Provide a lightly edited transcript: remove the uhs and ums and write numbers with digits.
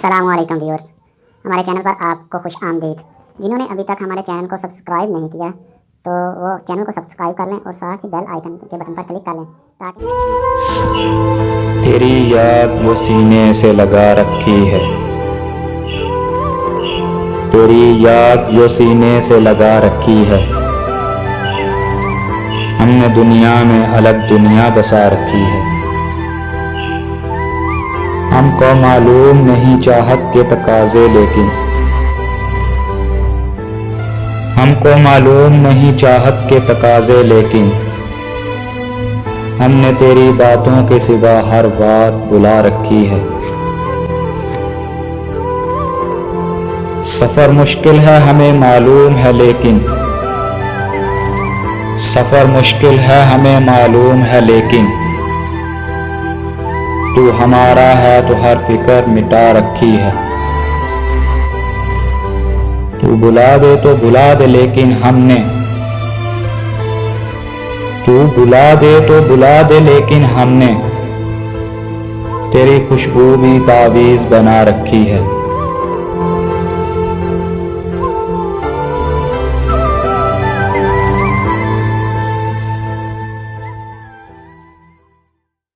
अस्सलाम वालेकुम व्यूअर्स, हमारे चैनल पर आपको खुश आमदीद। जिन्होंने अभी तक हमारे चैनल को सब्सक्राइब नहीं किया तो वो चैनल को सब्सक्राइब कर लें और साथ ही बेल आइकन के बटन पर क्लिक कर लें ताकि तेरी याद वो सीने से लगा रखी है, तेरी याद जो सीने से लगा रखी है। हमने दुनिया में अलग दुनिया बसा रखी है। हमको मालूम नहीं चाहत के तकाजे, लेकिन हमको मालूम नहीं चाहत के तकाजे, लेकिन हमने तेरी बातों के सिवा हर बात बुला रखी है। सफर मुश्किल है हमें मालूम है, लेकिन सफर मुश्किल है हमें मालूम है, लेकिन तू हमारा है तो हर फिक्र मिटा रखी है। तू बुला दे तो बुला दे, लेकिन हमने तू बुला दे तो बुला दे, लेकिन हमने तेरी खुशबू भी तावीज़ बना रखी है।